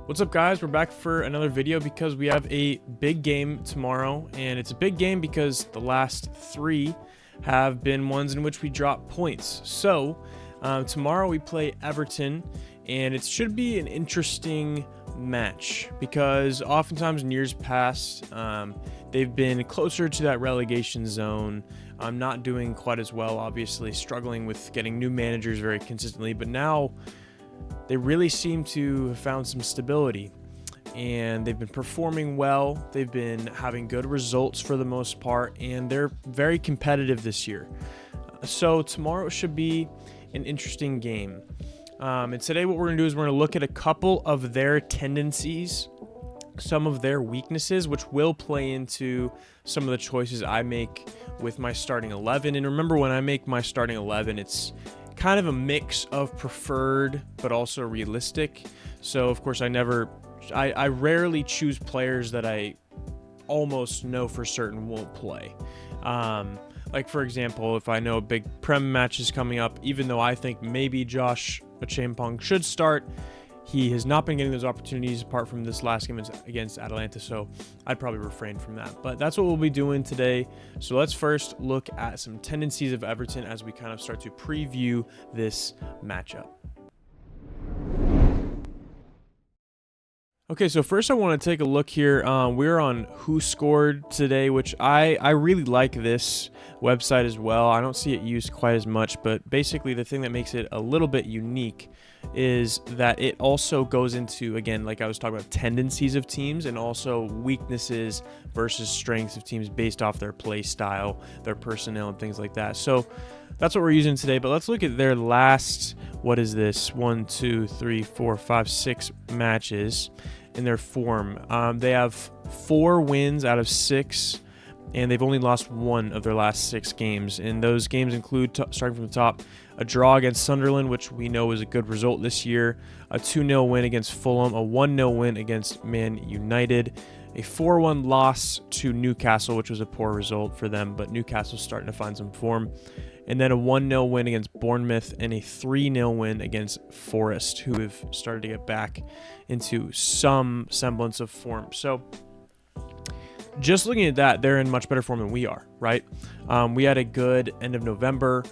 What's up, guys? We're back for another video because we have a big game tomorrow, and it's a big game because the last three have been ones in which we drop points. So tomorrow we play Everton, and it should be an interesting match because oftentimes in years past they've been closer to that relegation zone. I'm not doing quite as well, obviously struggling with getting new managers very consistently, but now they really seem to have found some stability, and they've been performing well. They've been having good results for the most part, and they're very competitive this year. So tomorrow should be an interesting game. And today what we're going to do is we're going to look at a couple of their tendencies, some of their weaknesses, which will play into some of the choices I make with my starting 11. And remember, when I make my starting 11, it's kind of a mix of preferred but also realistic. So of course I rarely choose players that I almost know for certain won't play. Like for example, if I know a big Prem match is coming up, even though I think maybe Josh Achampong should start, he has not been getting those opportunities apart from this last game against Atalanta, so I'd probably refrain from that. But that's what we'll be doing today. So let's first look at some tendencies of Everton as we kind of start to preview this matchup. Okay, so first I want to take a look here. We're on Who Scored today, which I really like this website as well. I don't see it used quite as much, but basically the thing that makes it a little bit unique is that it also goes into, again, like I was talking about, tendencies of teams and also weaknesses versus strengths of teams based off their play style, their personnel, and things like that. So that's what we're using today. But let's look at their last, what is this, 1, 2, 3, 4, 5, 6 matches in their form. They have 4 wins out of 6, and they've only lost 1 of their last 6 games. And those games include, starting from the top, a draw against Sunderland, which we know is a good result this year, a 2-0 win against Fulham, a 1-0 win against Man United, a 4-1 loss to Newcastle, which was a poor result for them, but Newcastle's starting to find some form, and then a 1-0 win against Bournemouth and a 3-0 win against Forest, who have started to get back into some semblance of form. So just looking at that, they're in much better form than we are, right? We had a good end of November,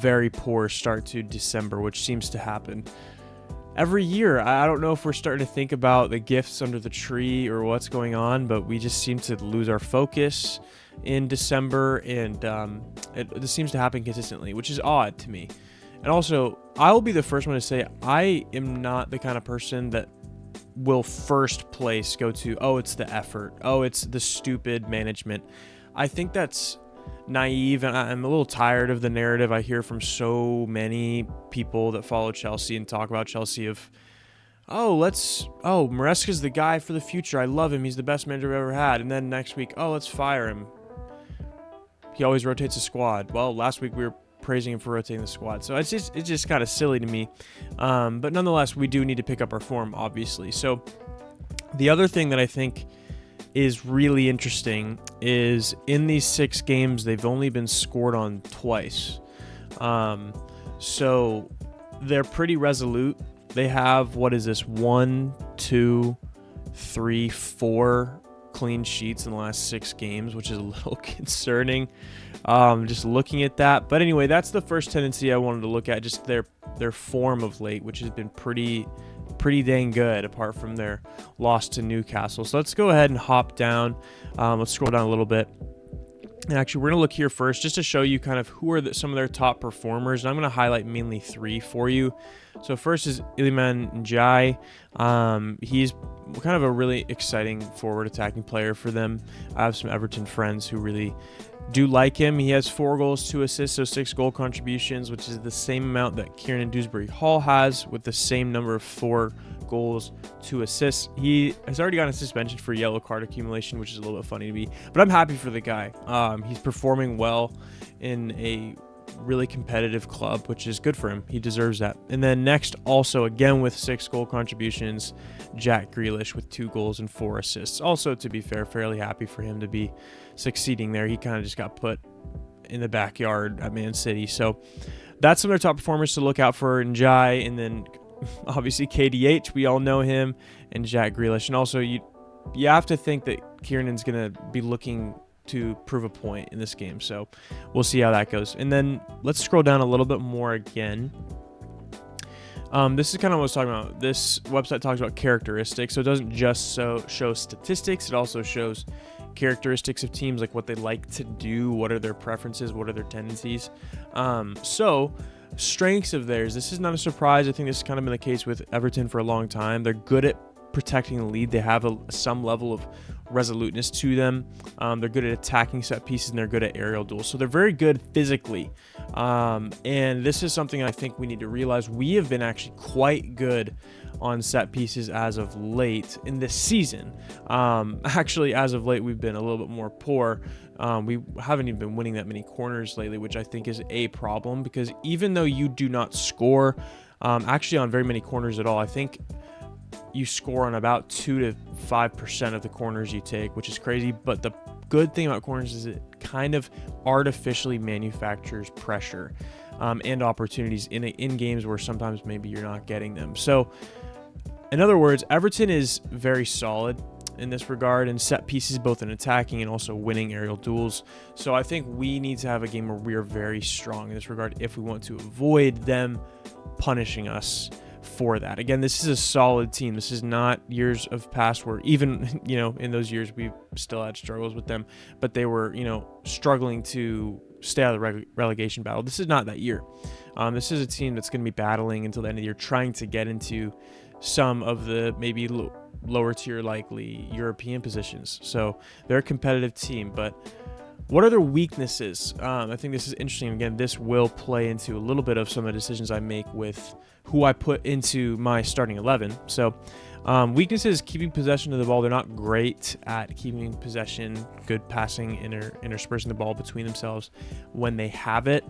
very poor start to December, which seems to happen every year. I don't know if we're starting to think about the gifts under the tree or what's going on, but we just seem to lose our focus in December, and this seems to happen consistently, which is odd to me. And also, I will be the first one to say I am not the kind of person that will first place go to, oh, it's the effort, oh, it's the stupid management. I think that's naive, and I'm a little tired of the narrative I hear from so many people that follow Chelsea and talk about Chelsea of, Maresca's the guy for the future, I love him, he's the best manager I've ever had, and then next week, let's fire him, he always rotates the squad. Well, last week we were praising him for rotating the squad, so it's just kind of silly to me, but nonetheless we do need to pick up our form, obviously. So the other thing that I think is really interesting is in these 6 games they've only been scored on twice, so they're pretty resolute. They have, what is this, 1, 2, 3, 4 clean sheets in the last 6 games, which is a little concerning, just looking at that. But anyway, that's the first tendency I wanted to look at, just their form of late, which has been pretty dang good apart from their loss to Newcastle. So let's go ahead and hop down. Let's scroll down a little bit. And actually, we're going to look here first just to show you kind of who are some of their top performers. And I'm going to highlight mainly 3 for you. So first is Iliman Ndiaye. He's kind of a really exciting forward attacking player for them. I have some Everton friends who really do like him. He has 4 goals, 2 assists, so 6 goal contributions, which is the same amount that Kieran Dewsbury-Hall has, with the same number of 4 goals, 2 assists. He has already gotten a suspension for yellow card accumulation, which is a little bit funny to me, but I'm happy for the guy. He's performing well in a really competitive club, which is good for him. He deserves that. And then next, also again with 6 goal contributions, Jack Grealish with 2 goals and 4 assists. Also, to be fair, fairly happy for him to be succeeding there. He kind of just got put in the backyard at Man City. So that's some of their top performers to look out for. Ndiaye, and then obviously KDH, we all know him, and Jack Grealish. And also you have to think that Kiernan's going to be looking to prove a point in this game. So we'll see how that goes. And then let's scroll down a little bit more again. This is kind of what I was talking about. This website talks about characteristics. So it doesn't just show statistics. It also shows characteristics of teams, like what they like to do, what are their preferences, what are their tendencies. So strengths of theirs. This is not a surprise. I think this has kind of been the case with Everton for a long time. They're good at protecting the lead. They have some level of resoluteness to them. They're good at attacking set pieces, and they're good at aerial duels. So they're very good physically. And this is something I think we need to realize. We have been actually quite good on set pieces as of late in this season. Actually, as of late, we've been a little bit more poor. We haven't even been winning that many corners lately, which I think is a problem, because even though you do not score actually on very many corners at all, I think you score on about 2 to 5% of the corners you take, which is crazy. But the good thing about corners is it kind of artificially manufactures pressure and opportunities in games where sometimes maybe you're not getting them. So in other words, Everton is very solid in this regard, and set pieces, both in attacking and also winning aerial duels. So I think we need to have a game where we are very strong in this regard if we want to avoid them punishing us for that. Again, this is a solid team. This is not years of past where even, in those years we still had struggles with them, but they were, struggling to stay out of the relegation battle. This is not that year. This is a team that's going to be battling until the end of the year, trying to get into some of the maybe lower tier likely European positions. So they're a competitive team, but what are their weaknesses? I think this is interesting. Again, this will play into a little bit of some of the decisions I make with who I put into my starting 11. So weaknesses, keeping possession of the ball. They're not great at keeping possession, good passing, interspersing the ball between themselves when they have it.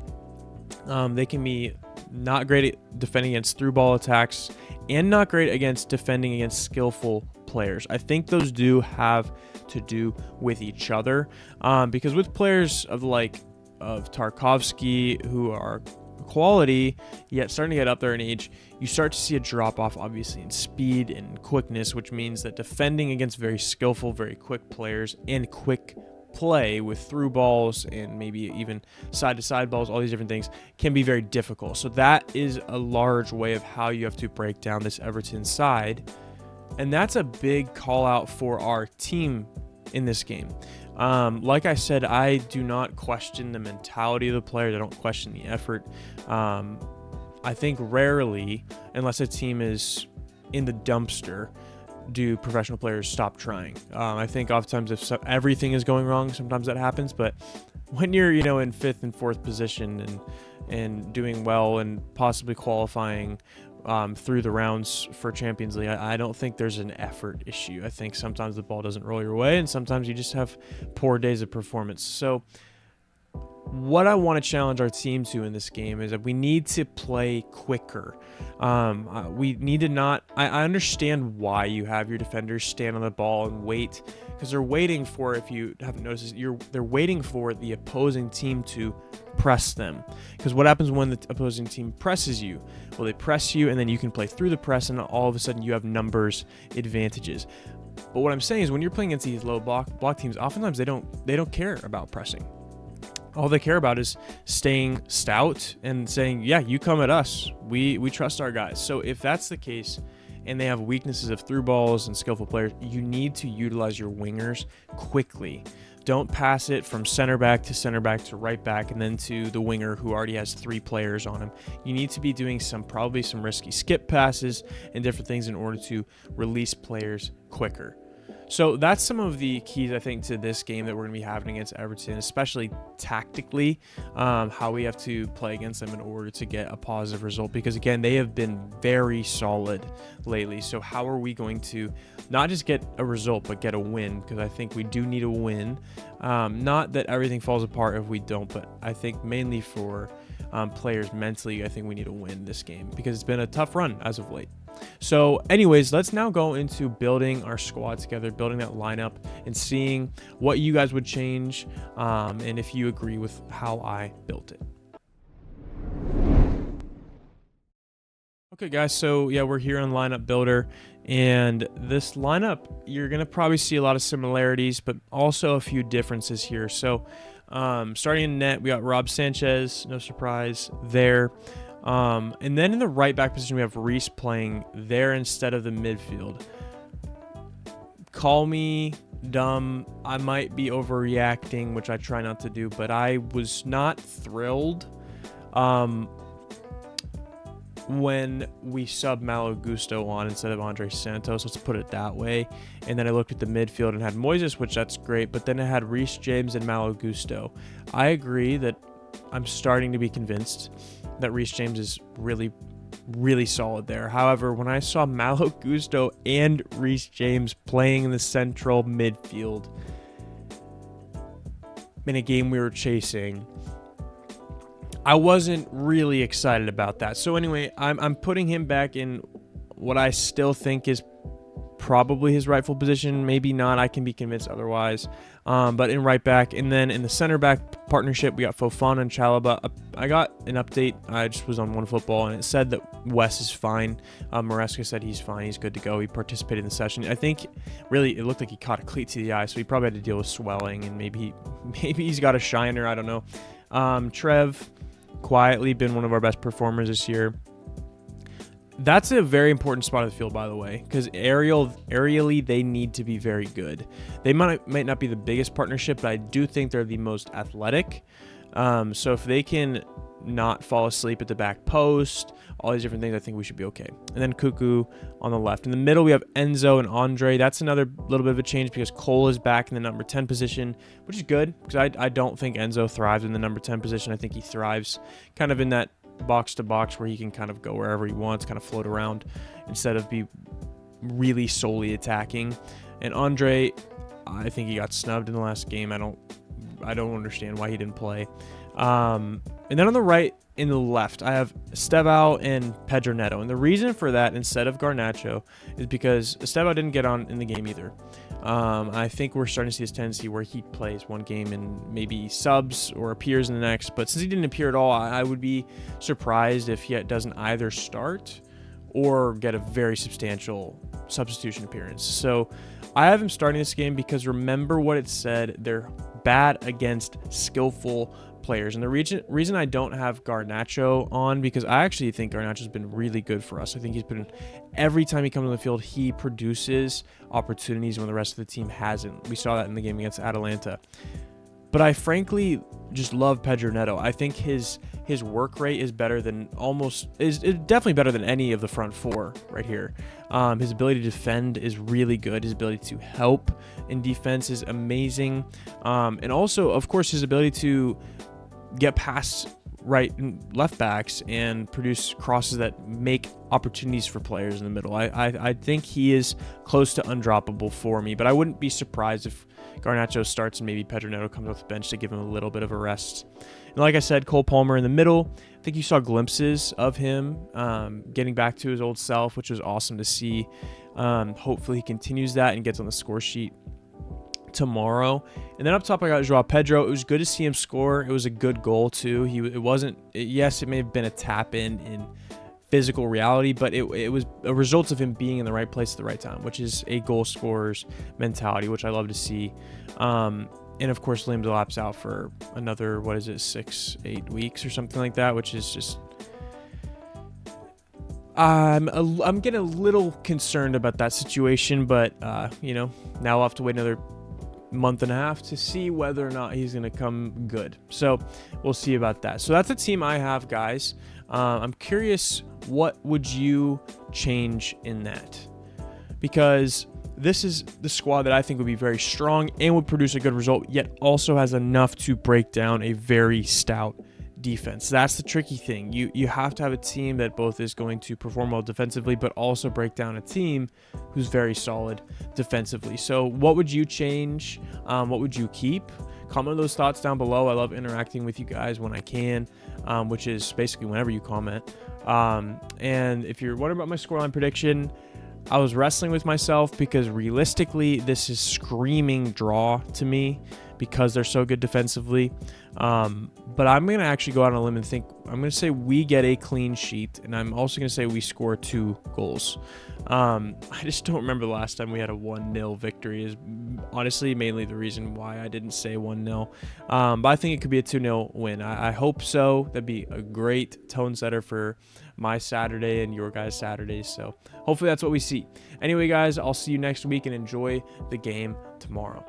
They can be not great at defending against through ball attacks, and not great against defending against skillful players. I think those do have to do with each other, because with players of Tarkovsky, who are quality yet starting to get up there in age, you start to see a drop off obviously in speed and quickness, which means that defending against very skillful, very quick players and quick play with through balls and maybe even side-to-side balls, all these different things, can be very difficult. So that is a large way of how you have to break down this Everton side, and that's a big call out for our team in this game. Like I said, I do not question the mentality of the players. I don't question the effort. I think rarely, unless a team is in the dumpster, do professional players stop trying. I think oftentimes if everything is going wrong, sometimes that happens. But when you're, in 5th and 4th position and doing well and possibly qualifying through the rounds for Champions League, I don't think there's an effort issue. I think sometimes the ball doesn't roll your way, and sometimes you just have poor days of performance. So what I want to challenge our team to in this game is that we need to play quicker. We need to not... I understand why you have your defenders stand on the ball and wait, because they're waiting for, if you haven't noticed, they're waiting for the opposing team to press them. Because what happens when the opposing team presses you? Well, they press you, and then you can play through the press, and all of a sudden you have numbers advantages. But what I'm saying is when you're playing against these low block teams, oftentimes they don't care about pressing. All they care about is staying stout and saying, yeah, you come at us. We trust our guys. So if that's the case, and they have weaknesses of through balls and skillful players, you need to utilize your wingers quickly. Don't pass it from center back to right back and then to the winger who already has 3 players on him. You need to be doing probably some risky skip passes and different things in order to release players quicker. So that's some of the keys, I think, to this game that we're going to be having against Everton, especially tactically, how we have to play against them in order to get a positive result. Because, again, they have been very solid lately. So how are we going to not just get a result, but get a win? Because I think we do need a win. Not that everything falls apart if we don't, but I think mainly for players mentally, I think we need to win this game because it's been a tough run as of late. So anyways, let's now go into building our squad together, building that lineup and seeing what you guys would change and if you agree with how I built it. Okay, guys, so yeah, we're here on Lineup Builder, and this lineup, you're going to probably see a lot of similarities, but also a few differences here. So, starting in net, we got Rob Sanchez, no surprise there. And then in the right back position, we have Reece playing there instead of the midfield. Call me dumb, I might be overreacting, which I try not to do, but I was not thrilled when we sub Malo Gusto on instead of Andre Santos, let's put it that way. And then I looked at the midfield and had Moises, which that's great, but then it had Reece James and Malo Gusto. I agree that I'm starting to be convinced that Reece James is really, really solid there. However, when I saw Malo Gusto and Reece James playing in the central midfield in a game we were chasing, I wasn't really excited about that. So anyway, I'm putting him back in what I still think is probably his rightful position. Maybe not. I can be convinced otherwise. But in right back, and then in the center back partnership, we got Fofana and Chalobah. I got an update. I just was on OneFootball, and it said that Wes is fine. Maresca said he's fine. He's good to go. He participated in the session. I think really it looked like he caught a cleat to the eye, so he probably had to deal with swelling, and maybe he's got a shiner. I don't know. Trev, quietly been one of our best performers this year. That's a very important spot of the field, by the way, because aerially they need to be very good. They might not be the biggest partnership, but I do think they're the most athletic. So if they can not fall asleep at the back post, all these different things, I think we should be okay. And then Cuckoo on the left. In the middle, we have Enzo and Andre. That's another little bit of a change because Cole is back in the number 10 position, which is good because I don't think Enzo thrives in the number 10 position. I think he thrives kind of in that box to box where he can kind of go wherever he wants, kind of float around instead of be really solely attacking. And Andre, I think he got snubbed in the last game. I don't understand why he didn't play. And then on the right, in the left, I have Estevao and Pedro Neto. And the reason for that instead of Garnacho is because Estevao didn't get on in the game either. I think we're starting to see this tendency where he plays one game and maybe subs or appears in the next. But since he didn't appear at all, I would be surprised if he doesn't either start or get a very substantial substitution appearance. So I have him starting this game because remember what it said, they're bad against skillful players. And the reason I don't have Garnacho on, because I actually think Garnacho's been really good for us. I think he's been, every time he comes on the field, he produces opportunities when the rest of the team hasn't. We saw that in the game against Atalanta. But I frankly just love Pedro Neto. I think his work rate is better than is definitely better than any of the front four right here. His ability to defend is really good. His ability to help in defense is amazing. And also, of course, his ability to get past right and left backs and produce crosses that make opportunities for players in the middle. I think he is close to undroppable for me, but I wouldn't be surprised if Garnacho starts and maybe Pedro Neto comes off the bench to give him a little bit of a rest. And like I said, Cole Palmer in the middle. I think you saw glimpses of him getting back to his old self, which was awesome to see. Hopefully he continues that and gets on the score sheet tomorrow. And then up top I got Joao Pedro. It was good to see him score. It was a good goal too. Yes, it may have been a tap in physical reality, but it was a result of him being in the right place at the right time, which is a goal scorer's mentality, which I love to see. And of course Liam Delap's out for another 6-8 weeks or something like that, which is just I'm getting a little concerned about that situation, but now I'll have to wait another month and a half to see whether or not he's going to come good. So we'll see about that. So that's a team I have, guys. I'm curious, what would you change in that? Because this is the squad that I think would be very strong and would produce a good result, yet also has enough to break down a very stout defense. That's the tricky thing. You have to have a team that both is going to perform well defensively, but also break down a team who's very solid defensively. So what would you change? What would you keep? Comment those thoughts down below. I love interacting with you guys when I can, which is basically whenever you comment. And if you're wondering about my scoreline prediction, I was wrestling with myself because realistically, this is screaming draw to me because they're so good defensively. But I'm going to actually go out on a limb and think I'm going to say we get a clean sheet, and I'm also going to say we score 2 goals. I just don't remember the last time we had a 1-0 victory is honestly mainly the reason why I didn't say 1-0. But I think it could be a 2-0 win. I hope so. That'd be a great tone setter for my Saturday and your guys' Saturdays. So hopefully that's what we see. Anyway, guys, I'll see you next week and enjoy the game tomorrow.